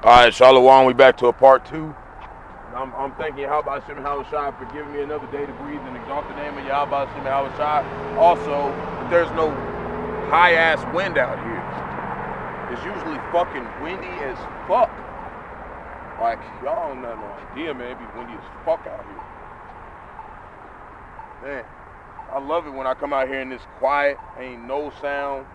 Alright, Shalom, we back to a part 2. I'm thanking Bahasham and Yahawashi for giving me another day to breathe and exalt the name of Bahasham and Yahawashi. Also, there's no high-ass wind out here. It's usually fucking windy as fuck. Like, y'all don't have no idea, man. It be windy as fuck out here. Man, I love it when I come out here and it's quiet, ain't no sound.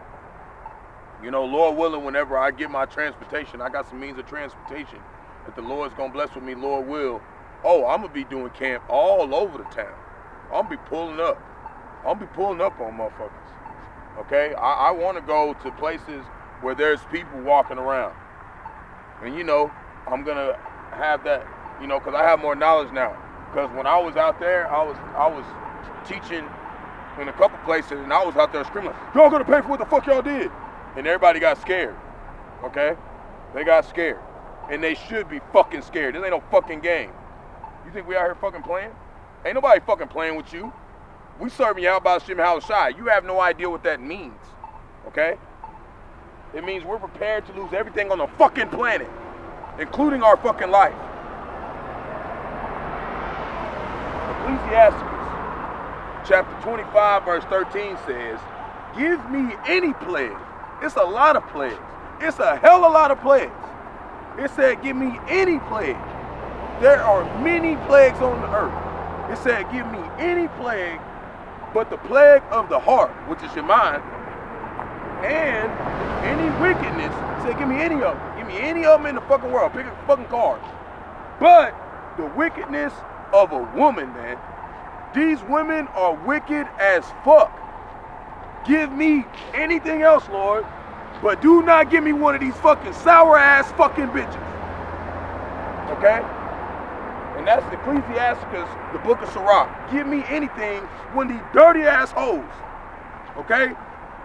You know, Lord willing, whenever I get my transportation, I got some means of transportation that the Lord's gonna bless with me, Lord will. Oh, I'm gonna be doing camp all over the town. I'm gonna be pulling up. I'm gonna be pulling up on motherfuckers. Okay? I wanna go to places where there's people walking around. And you know, I'm gonna have that, you know, because I have more knowledge now. Because when I was out there, I was teaching in a couple places, and I was out there screaming, y'all gonna pay for what the fuck y'all did. And everybody got scared, okay? They got scared. And they should be fucking scared. This ain't no fucking game. You think we out here fucking playing? Ain't nobody fucking playing with you. We serving you out by Shim Halal. You have no idea what that means, okay? It means we're prepared to lose everything on the fucking planet, including our fucking life. Ecclesiastes chapter 25 verse 13 says, give me any plague. It's a lot of plagues. It's a hell of a lot of plagues. It said, give me any plague. There are many plagues on the earth. It said, give me any plague but the plague of the heart, which is your mind, and any wickedness. It said, give me any of them. Give me any of them in the fucking world. Pick a fucking card. But the wickedness of a woman, man. These women are wicked as fuck. Give me anything else, Lord, but do not give me one of these fucking sour-ass fucking bitches. Okay? And that's Ecclesiastes, the book of Sirach. Give me anything, one of these dirty-ass hoes. Okay?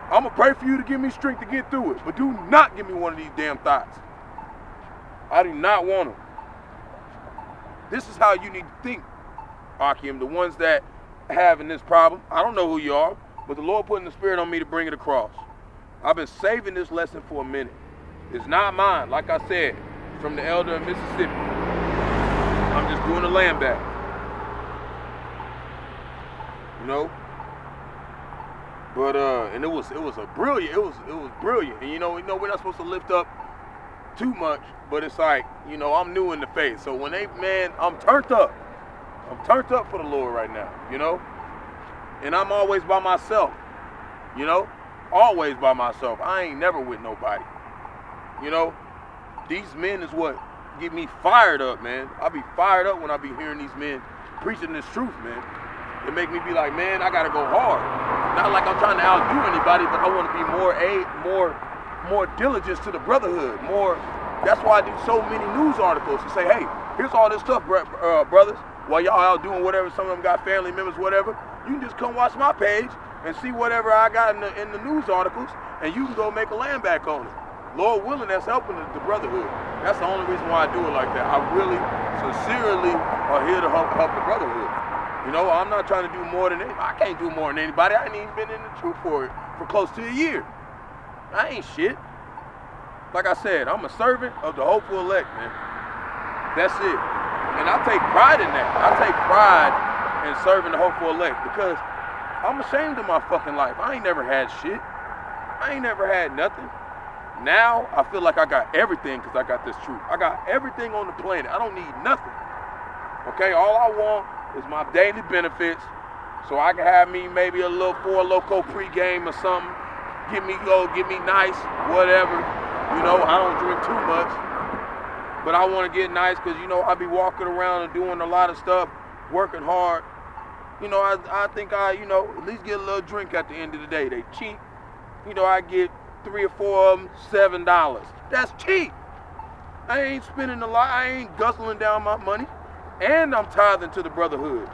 I'm going to pray for you to give me strength to get through it, but do not give me one of these damn thoughts. I do not want them. This is how you need to think, Akim, the ones that having this problem. I don't know who you are, but the Lord put in the spirit on me to bring it across. I've been saving this lesson for a minute. It's not mine, like I said, from the elder of Mississippi. I'm just doing the land back. You know? But and it was brilliant. It was brilliant. And you know, we're not supposed to lift up too much, but it's like, you know, I'm new in the faith. So when I'm turned up. I'm turned up for the Lord right now, you know? And I'm always by myself, you know? Always by myself. I ain't never with nobody, you know? These men is what get me fired up, man. I be fired up when I be hearing these men preaching this truth, man. It make me be like, man, I gotta go hard. Not like I'm trying to outdo anybody, but I want to be more diligent to the brotherhood. That's why I do so many news articles to say, hey, here's all this stuff, brothers. While y'all out doing whatever, some of them got family members, whatever, you can just come watch my page and see whatever I got in the news articles, and you can go make a land back on it. Lord willing, that's helping the brotherhood. That's the only reason why I do it like that. I really, sincerely are here to help the brotherhood. You know, I'm not trying to do more than anybody. I can't do more than anybody. I ain't even been in the truth for close to a year. I ain't shit. Like I said, I'm a servant of the hopeful elect, man. That's it. And I take pride in that. I take pride in serving the hopeful elect because I'm ashamed of my fucking life. I ain't never had shit. I ain't never had nothing. Now I feel like I got everything because I got this truth. I got everything on the planet. I don't need nothing. Okay, all I want is my daily benefits so I can have me maybe a little Four Loco pregame or something. Get me nice, whatever. You know, I don't drink too much. But I want to get nice because, you know, I be walking around and doing a lot of stuff, working hard. You know, I think you know, at least get a little drink at the end of the day. They cheap. You know, I get 3 or 4 of them, $7. That's cheap. I ain't spending a lot. I ain't guzzling down my money. And I'm tithing to the brotherhood.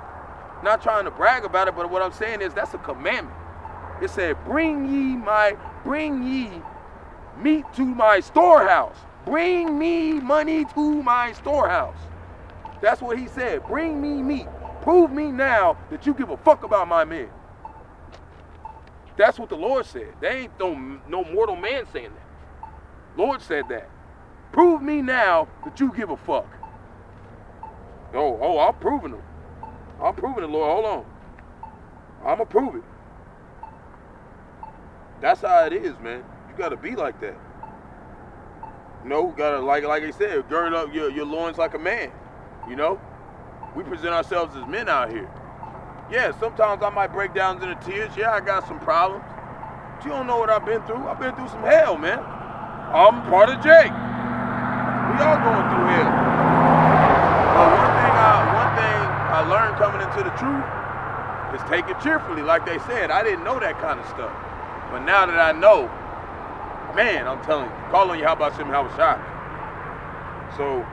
Not trying to brag about it, but what I'm saying is that's a commandment. It said, bring ye meat to my storehouse. Bring me money to my storehouse. That's what he said. Bring me meat. Prove me now that you give a fuck about my men. That's what the Lord said. There ain't no mortal man saying that. Lord said that. Prove me now that you give a fuck. Oh, I'm proving it. I'm proving it, Lord. Hold on. I'm going to prove it. That's how it is, man. You got to be like that. You know, got to, like I said, gird up your loins like a man. You know? We present ourselves as men out here. Yeah, sometimes I might break down into tears. Yeah, I got some problems. But you don't know what I've been through. I've been through some hell, man. I'm part of Jake. We all going through hell. But one thing I learned coming into the truth is take it cheerfully. Like they said, I didn't know that kind of stuff. But now that I know, man, I'm telling you, call on Yahawashi, Yahawashi. So,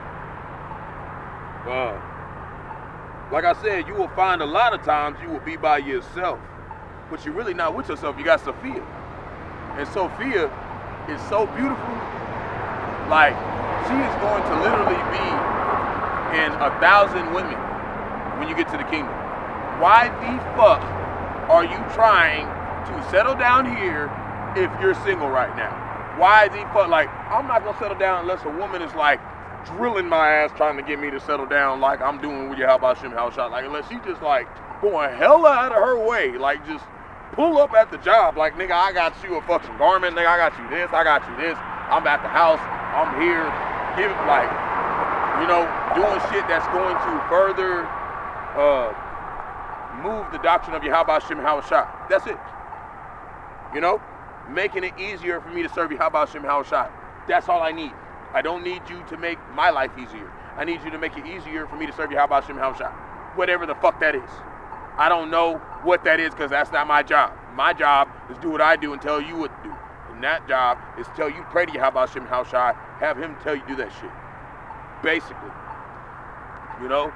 like I said, you will find a lot of times you will be by yourself, but you're really not with yourself. You got Sophia. And Sophia is so beautiful. Like, she is going to literally be in 1,000 women when you get to the kingdom. Why the fuck are you trying to settle down here if you're single right now? Why the fuck? Like, I'm not going to settle down unless a woman is like drilling my ass trying to get me to settle down like I'm doing with Bahasham house shot. Like, unless she just like going hella out of her way, like just pull up at the job, like, nigga, I got you a fucking garment, nigga, I got you this, I got you this, I'm at the house, I'm here, give it, like, you know, doing shit that's going to further move the doctrine of Yahawashi Yahawashi. That's it. You know, making it easier for me to serve Yahawashi Yahawashi. That's all I need. I don't need you to make my life easier. I need you to make it easier for me to serve Yahawashi Yahawashi. Whatever the fuck that is. I don't know what that is because that's not my job. My job is do what I do and tell you what to do. And that job is tell you pray to Yahawashi Yahawashi, have him tell you do that shit. Basically. You know?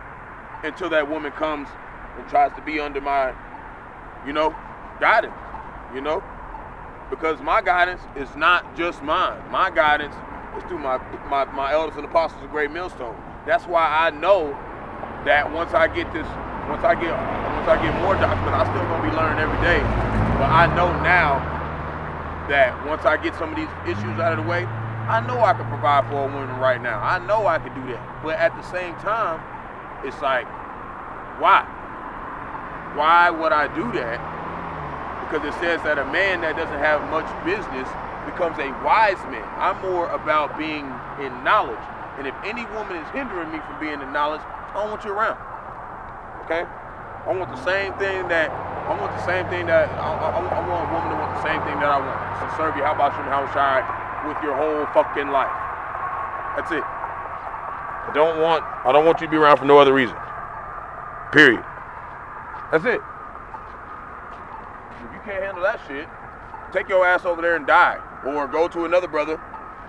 Until that woman comes and tries to be under my, you know, guidance. You know? Because my guidance is not just mine. My guidance is through my elders and apostles of Great Millstone. That's why I know that once I get more doctrine, I'm still gonna be learning every day. But I know now that once I get some of these issues out of the way, I know I can provide for a woman right now. I know I can do that. But at the same time, it's like, why? Why would I do that? Because it says that a man that doesn't have much business becomes a wise man. I'm more about being in knowledge. And if any woman is hindering me from being in knowledge, I don't want you around. Okay? I want the same thing that I want a woman to want the same thing that I want. To serve you, how about you, with your whole fucking life. That's it. I don't want you to be around for no other reason. Period. That's it. If you can't handle that shit, take your ass over there and die. Or go to another brother.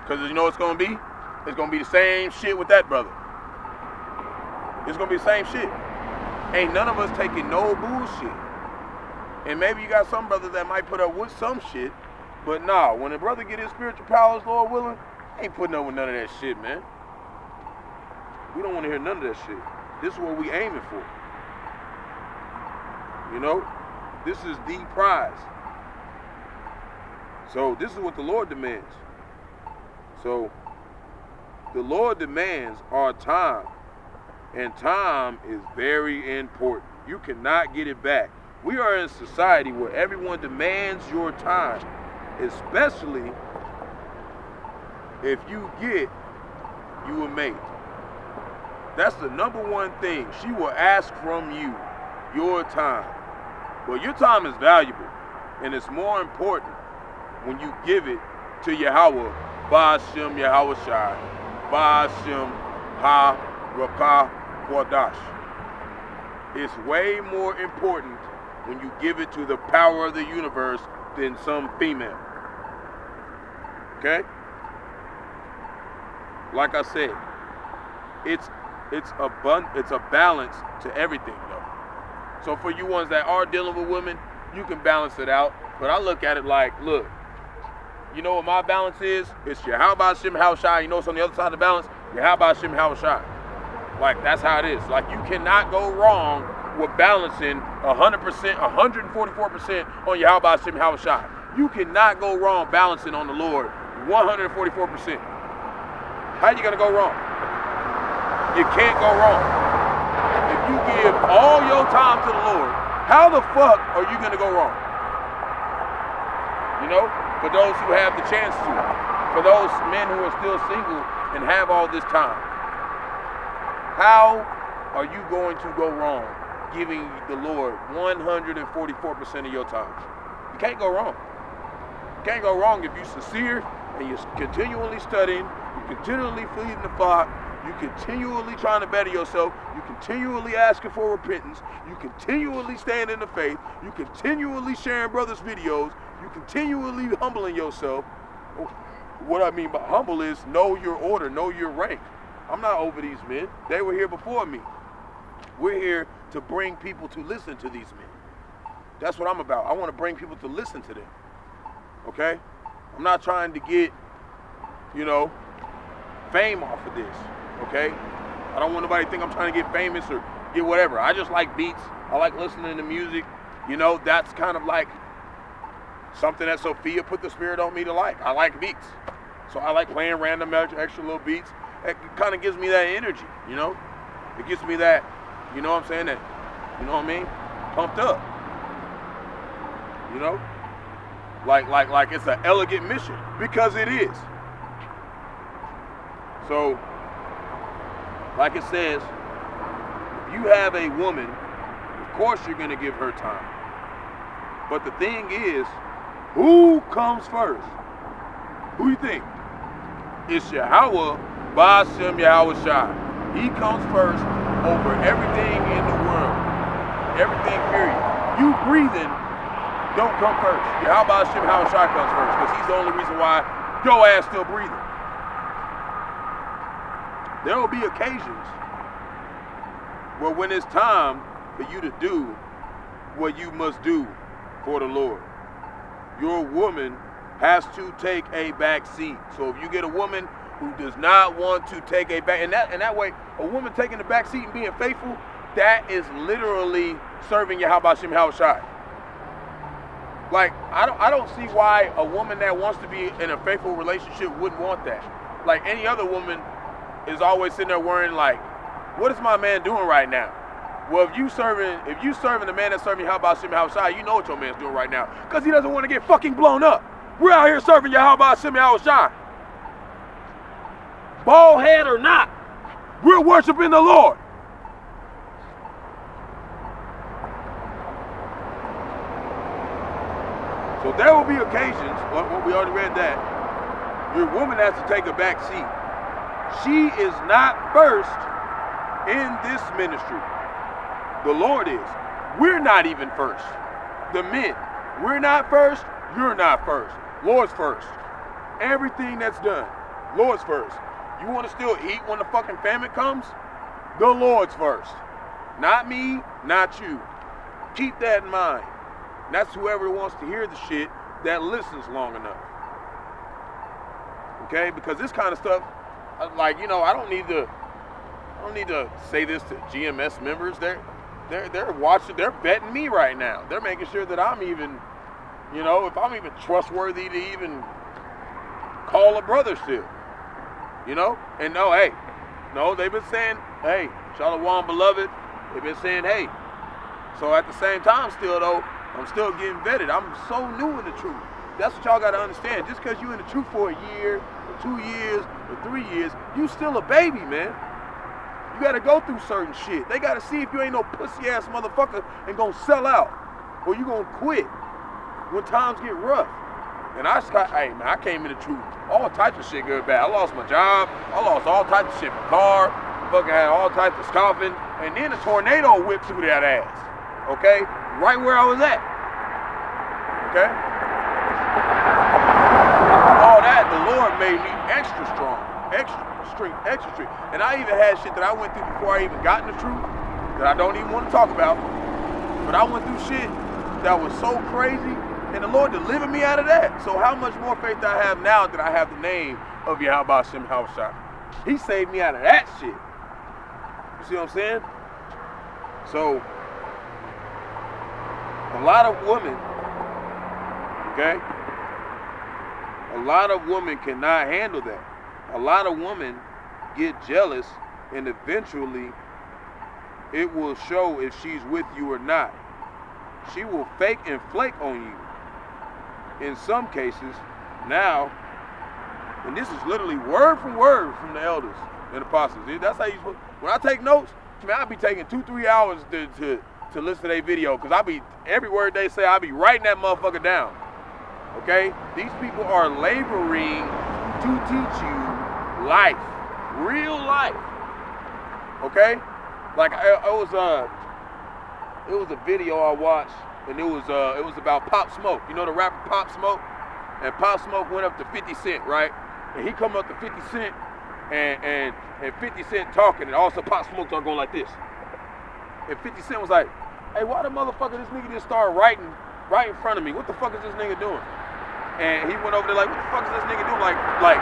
Because you know what it's going to be? It's going to be the same shit with that brother. It's going to be the same shit. Ain't none of us taking no bullshit. And maybe you got some brothers that might put up with some shit. But nah, when a brother get his spiritual powers, Lord willing, ain't putting up with none of that shit, man. We don't want to hear none of that shit. This is what we aiming for. You know? This is the prize. So this is what the Lord demands. So the Lord demands our time. And time is very important. You cannot get it back. We are in a society where everyone demands your time. Especially if you get, you were made. That's the number one thing. She will ask from you your time. Well, your time is valuable. And it's more important when you give it to Yahawah, Bahasham, Yahawashi, Bahasham, Rawchaa, Qadash. It's way more important when you give it to the power of the universe than some female. Okay? Like I said, it's a balance to everything though. So for you ones that are dealing with women, you can balance it out. But I look at it like, look, you know what my balance is? It's Yahawashi, Yahawashi. You know what's on the other side of the balance? Yahawashi, Yahawashi. Like, that's how it is. Like, you cannot go wrong with balancing 100%, 144% on Yahawashi, Yahawashi. You cannot go wrong balancing on the Lord 144%. How you gonna go wrong? You can't go wrong. If you give all your time to the Lord, how the fuck are you gonna go wrong? You know, for those who have the chance to, for those men who are still single and have all this time, how are you going to go wrong giving the Lord 144% of your time? You can't go wrong. You can't go wrong if you're sincere and you're continually studying, you're continually feeding the flock, you continually trying to better yourself, you continually asking for repentance, you continually staying in the faith, you continually sharing brothers' videos, you continually humbling yourself. What I mean by humble is know your order, know your rank. I'm not over these men. They were here before me. We're here to bring people to listen to these men. That's what I'm about. I want to bring people to listen to them. Okay? I'm not trying to get, you know, fame off of this. Okay? I don't want nobody to think I'm trying to get famous or get whatever. I just like beats. I like listening to music. You know, that's kind of like something that Sophia put the spirit on me to like. I like beats. So I like playing random extra little beats. It kind of gives me that energy, you know? It gives me that, you know what I'm saying, that, you know what I mean? Pumped up. You know? Like it's an elegant mission, because it is. So, like it says, if you have a woman, of course you're going to give her time. But the thing is, who comes first? Who you think? It's Yahawah, Bahasham, Yahawashi. He comes first over everything in the world. Everything, period. You breathing don't come first. Yahawah, Bahasham, Yahawashi comes first, because he's the only reason why your ass still breathing. There will be occasions where when it's time for you to do what you must do for the Lord, your woman has to take a back seat. So if you get a woman who does not want to take a back, and that way, a woman taking the back seat and being faithful, that is literally serving Yahawah Shem Yahawashi. Like, I don't see why a woman that wants to be in a faithful relationship wouldn't want that. Like, any other woman is always sitting there worrying, like, what is my man doing right now? Well, if you serving the man that's serving Yahawah Shem Yahawashi, you know what your man's doing right now, because he doesn't want to get fucking blown up. We're out here serving Yahawah Shem Yahawashi. Bald head or not, we're worshiping the Lord. So there will be occasions, well, we already read that, your woman has to take a back seat. She is not first in this ministry. The Lord is. We're not even first. The men, we're not first, you're not first. Lord's first. Everything that's done, Lord's first. You want to still eat when the fucking famine comes? The Lord's first. Not me, not you. Keep that in mind. That's whoever wants to hear the shit that listens long enough. Okay? Because this kind of stuff, like, you know, I don't need to say this to GMS members. They're watching, they're vetting me right now. They're making sure that I'm even, you know, if I'm even trustworthy to even call a brother still. You know? And no, hey, no, they've been saying, hey, Shalom, beloved. They've been saying, hey. So at the same time still, though, I'm still getting vetted. I'm so new in the truth. That's what y'all got to understand. Just because you're in the truth for a year, or 2 years, or 3 years, you still a baby, man. You got to go through certain shit. They got to see if you ain't no pussy-ass motherfucker and gonna sell out, or you gonna quit when times get rough. And hey, man, I came in the truth. All types of shit good bad. I lost my job. I lost all types of shit. My car. Fucking had all types of scoffing. And then a tornado whipped through that ass. Okay? Right where I was at. Okay? All that, the Lord made me extra strong. Extra strength. Extra strength. And I even had shit that I went through before I even got in the truth that I don't even want to talk about. But I went through shit that was so crazy. And the Lord delivered me out of that. So how much more faith do I have now that I have the name of Yahawah Shem Yahawashi? He saved me out of that shit. You see what I'm saying? So, a lot of women, okay? A lot of women cannot handle that. A lot of women get jealous, and eventually it will show if she's with you or not. She will fake and flake on you. In some cases, now, and this is literally word for word from the elders and apostles. That's how you supposed. When I take notes, man, I be taking 2-3 hours to listen to their video, because I be, every word they say, I be writing that motherfucker down. Okay? These people are laboring to teach you life, real life. Okay? Like it was a video I watched, and it was about Pop Smoke. You know the rapper Pop Smoke? And Pop Smoke went up to 50 Cent, right? And he come up to 50 Cent, and 50 Cent talking, and also Pop Smoke start going like this. And 50 Cent was like, hey, why the motherfucker this nigga just started writing right in front of me? What the fuck is this nigga doing? And he went over there like, what the fuck is this nigga doing? Like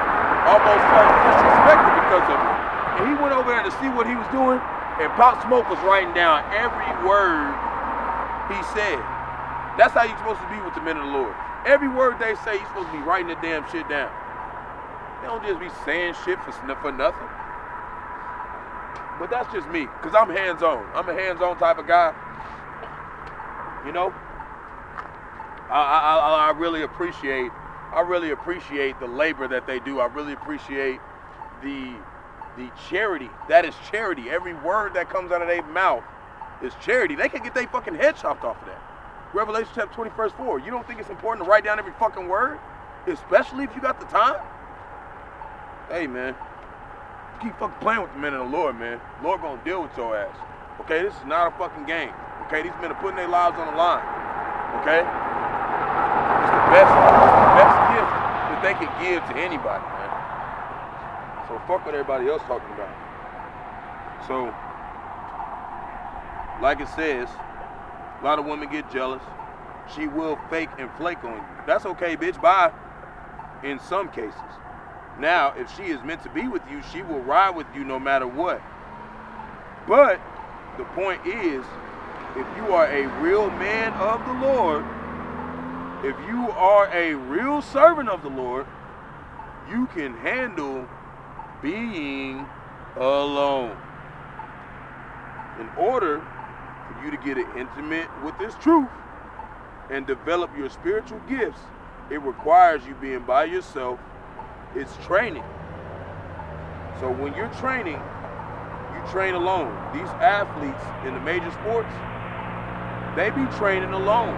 almost felt disrespected because of it. And he went over there to see what he was doing, and Pop Smoke was writing down every word he said. That's how you're supposed to be with the men of the Lord. Every word they say, you're supposed to be writing the damn shit down. They don't just be saying shit for nothing. But that's just me, because I'm hands-on. I'm a hands-on type of guy. You know? I really appreciate the labor that they do. I really appreciate the charity. That is charity. Every word that comes out of their mouth is charity. They can get their fucking head chopped off of that. Revelation chapter 20, verse 4. You don't think it's important to write down every fucking word? Especially if you got the time? Hey, man. Keep fucking playing with the men of the Lord, man. The Lord gonna deal with your ass. Okay, this is not a fucking game. Okay, these men are putting their lives on the line. Okay? It's the best gift that they can give to anybody, man. So fuck what everybody else talking about. So, like it says, a lot of women get jealous. She will fake and flake on you. That's okay, bitch. Bye. In some cases. Now, if she is meant to be with you, she will ride with you no matter what. But the point is, if you are a real man of the Lord, if you are a real servant of the Lord, you can handle being alone. In order for you to get intimate with this truth and develop your spiritual gifts, it requires you being by yourself. It's training. So when you're training, you train alone. These athletes in the major sports, they be training alone.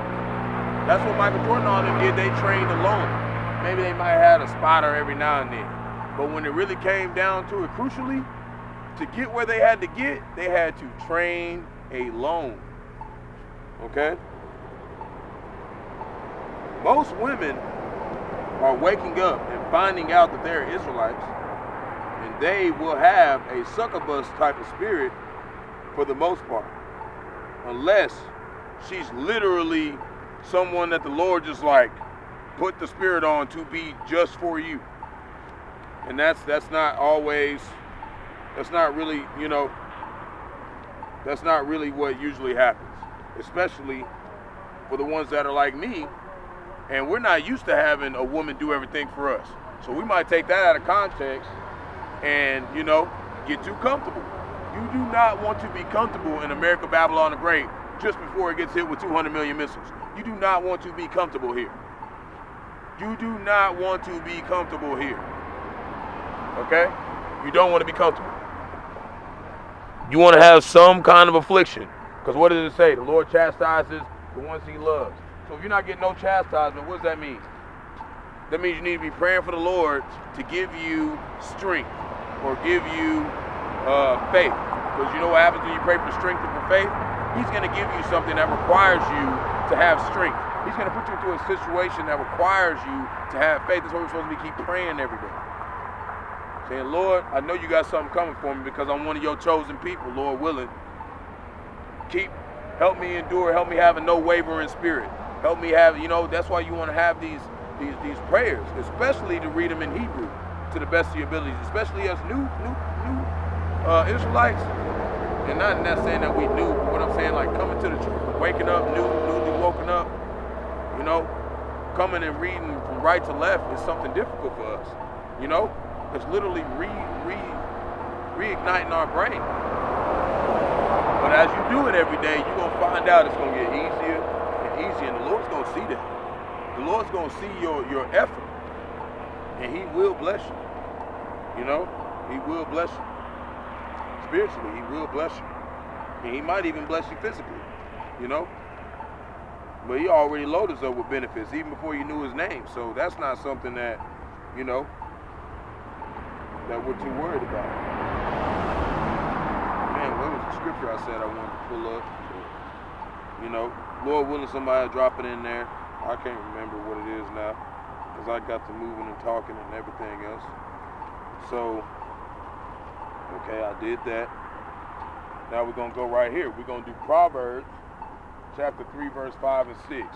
That's what Michael Jordan and all them did. They trained alone. Maybe they might have had a spotter every now and then. But when it really came down to it, crucially, to get where they had to get, they had to train alone. Okay? Most women are waking up and finding out that they're Israelites, and they will have a succubus type of spirit for the most part, unless she's literally someone that the Lord just like put the spirit on to be just for you. And that's not always, that's not really, you know, that's not really what usually happens, especially for the ones that are like me. And we're not used to having a woman do everything for us. So we might take that out of context and, you know, get too comfortable. You do not want to be comfortable in America, Babylon the Great just before it gets hit with 200 million missiles. You do not want to be comfortable here. You do not want to be comfortable here. Okay? You don't want to be comfortable. You want to have some kind of affliction. Because what does it say? The Lord chastises the ones he loves. So if you're not getting no chastisement, what does that mean? That means you need to be praying for the Lord to give you strength or give you faith. Because you know what happens when you pray for strength and for faith? He's going to give you something that requires you to have strength. He's going to put you into a situation that requires you to have faith. That's why we're supposed to keep praying every day. Saying, Lord, I know you got something coming for me because I'm one of your chosen people, Lord willing. Help me endure, help me have a no wavering spirit. Help me have, you know, that's why you want to have these prayers, especially to read them in Hebrew to the best of your abilities, especially as new Israelites. And not saying that we knew, but what I'm saying, like coming to the truth, waking up, newly woken up, you know, coming and reading from right to left is something difficult for us, you know? It's literally reigniting our brain. But as you do it every day, you're going to find out it's going to get easier and easier, and the Lord's going to see that. The Lord's going to see your effort, and he will bless you. You know, he will bless you. Spiritually, he will bless you. And he might even bless you physically, you know. But he already loaded us up with benefits, even before you knew his name. So that's not something that, you know, that we're too worried about. Man, what was the scripture I said I wanted to pull up? So, you know, Lord willing, somebody will drop it in there. I can't remember what it is now, because I got to moving and talking and everything else. So, okay, I did that. Now we're going to go right here. We're going to do Proverbs chapter 3, verse 5 and 6.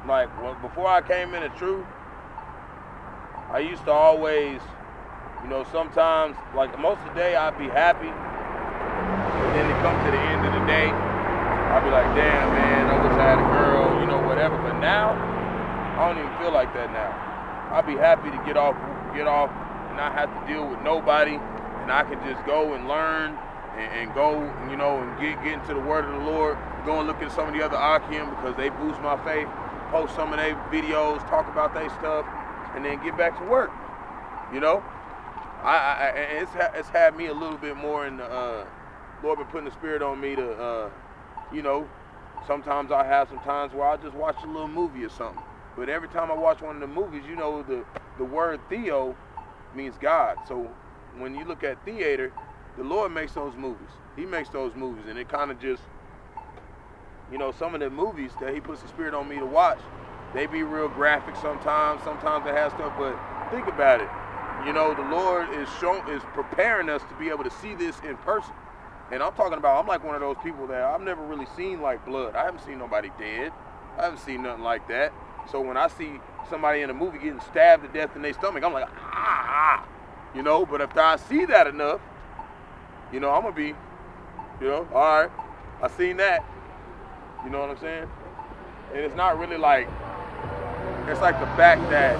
Like, before I came into truth, I used to always, you know, sometimes, like most of the day I'd be happy, and then it comes to the end of the day, I'd be like, damn man, I wish I had a girl, you know, whatever. But now, I don't even feel like that now. I'd be happy to get off and not have to deal with nobody, and I can just go and learn and go, you know, and get into the word of the Lord, go and look at some of the other Akim because they boost my faith. Post some of their videos, talk about their stuff, and then get back to work. You know, it's had me a little bit more in the Lord been putting the spirit on me to, you know, sometimes I have some times where I just watch a little movie or something. But every time I watch one of the movies, you know, the word theo means God. So when you look at theater, the Lord makes those movies. He makes those movies, and it kind of just, you know, some of the movies that he puts the spirit on me to watch, they be real graphic sometimes. Sometimes they have stuff, but think about it. You know, the Lord is preparing us to be able to see this in person. And I'm talking about, I'm like one of those people that I've never really seen like blood. I haven't seen nobody dead. I haven't seen nothing like that. So when I see somebody in a movie getting stabbed to death in their stomach, I'm like, ah, you know. But if I see that enough, you know, I'm gonna be, you know, all right, I seen that. You know what I'm saying? And it's not really like, it's like the fact that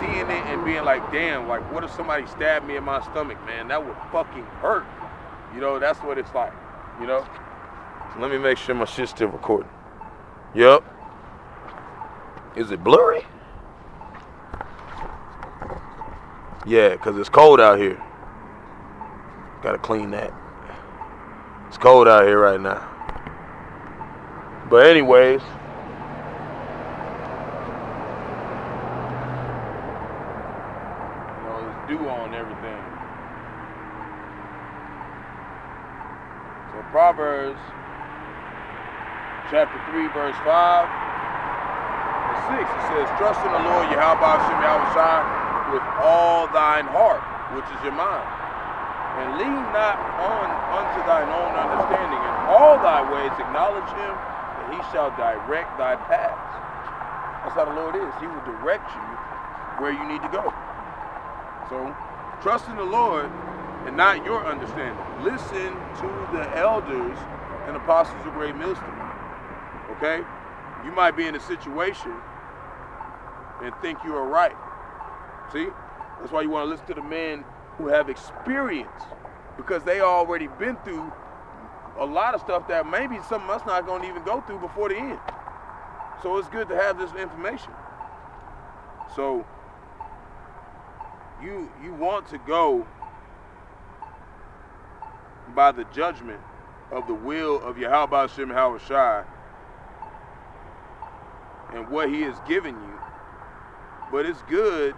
seeing it and being like, damn, like what if somebody stabbed me in my stomach, man? That would fucking hurt. You know, that's what it's like, you know? So let me make sure my shit's still recording. Yup. Is it blurry? Yeah, because it's cold out here. Gotta clean that. It's cold out here right now. But anyways, you know, it's dew on everything. So Proverbs chapter 3, verse 5 and 6, it says, trust in the Lord Yahawashi with all thine heart, which is your mind, and lean not unto thine own understanding. In all thy ways acknowledge him, he shall direct thy paths. That's how the Lord is. He will direct you where you need to go. So, trust in the Lord and not your understanding. Listen to the elders and apostles of Great Millstone. Okay? You might be in a situation and think you are right. See? That's why you want to listen to the men who have experience, because they already been through a lot of stuff that maybe some of us not going to even go through before the end. So it's good to have this information. So you want to go by the judgment of the will of Yahawashi and what he has given you. But it's good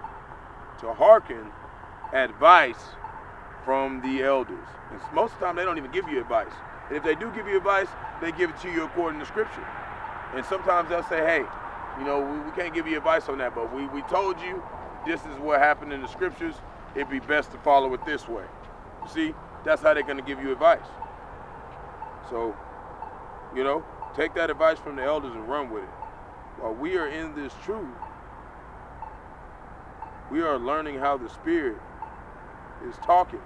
to hearken advice from the elders. And most of the time they don't even give you advice. And if they do give you advice, they give it to you according to scripture. And sometimes they'll say, hey, you know, we can't give you advice on that, but we told you this is what happened in the scriptures. It'd be best to follow it this way. See? that's how they're going to give you advice. So, you know, take that advice from the elders and run with it. While we are in this truth, we are learning how the Spirit is talking.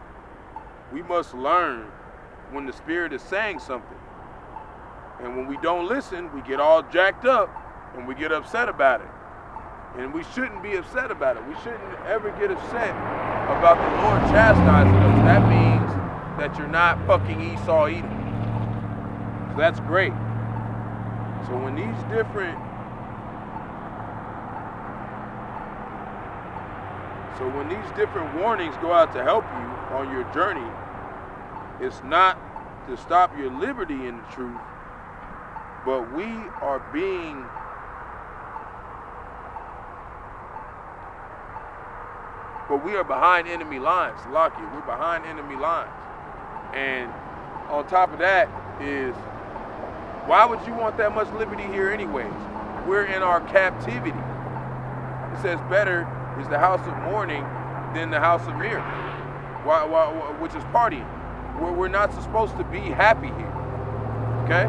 We must learn when the Spirit is saying something. And when we don't listen, we get all jacked up and we get upset about it. And we shouldn't be upset about it. We shouldn't ever get upset about the Lord chastising us. That means that you're not fucking Esau Edom. So that's great. So when these different warnings go out to help you on your journey, it's not to stop your liberty in the truth, but we are behind enemy lines. Lucky, we're behind enemy lines. And on top of that is, why would you want that much liberty here anyways? We're in our captivity. It says better is the house of mourning than the house of mirth, which is partying. We're not supposed to be happy here, okay?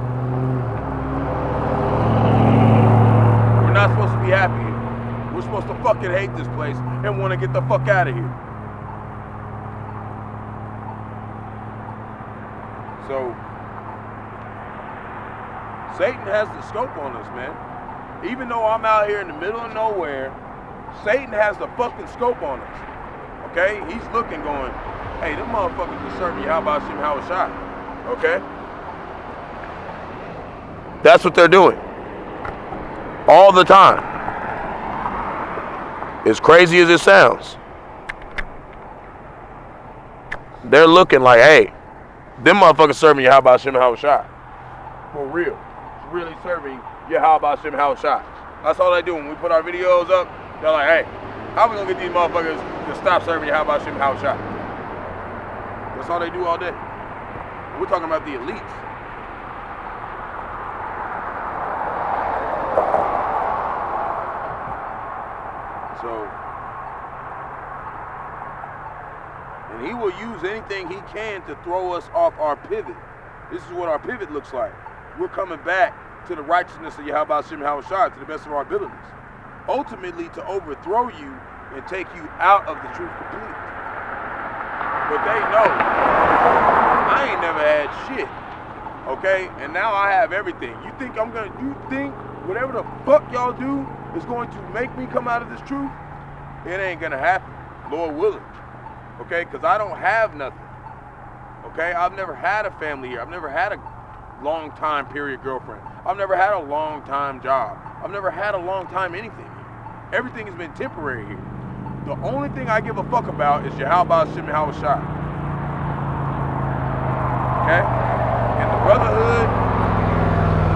We're not supposed to be happy here. We're supposed to fucking hate this place and want to get the fuck out of here. So, Satan has the scope on us, man. Even though I'm out here in the middle of nowhere, Satan has the fucking scope on us. Okay? He's looking, going, hey, them motherfuckers can serve me. How about Yahawashi? Okay? That's what they're doing. All the time. As crazy as it sounds. They're looking like, hey, them motherfuckers serving Yahawashi. For real. It's really serving Yahawashi. That's all they do. When we put our videos up, they're like, hey, how we gonna get these motherfuckers to stop serving Yahawashi? That's all they do all day. We're talking about the elites. So, and he will use anything he can to throw us off our pivot. This is what our pivot looks like. We're coming back to the righteousness of Yahawashi to the best of our abilities. Ultimately to overthrow you and take you out of the truth completely. But they know I ain't never had shit. Okay? And now I have everything. You think whatever the fuck y'all do is going to make me come out of this truth? It ain't gonna happen. Lord willing. Okay? Because I don't have nothing. Okay? I've never had a family here. I've never had a long time period girlfriend. I've never had a long time job. I've never had a long time anything. Everything has been temporary here. The only thing I give a fuck about is Yahawashi. Okay? And the Brotherhood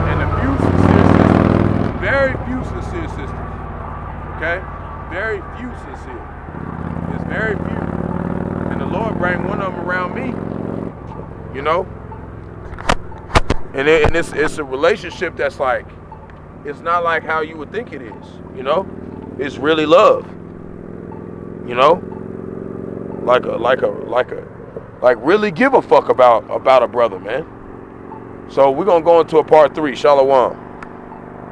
and the few sincere sisters. Very few sincere sisters. Okay? Very few sincere. It's very few. And the Lord bring one of them around me. You know? And it's a relationship that's like, it's not like how you would think it is, you know? It's really love, you know? Like really give a fuck about a brother, man. So we're gonna go into a part 3, Shalom.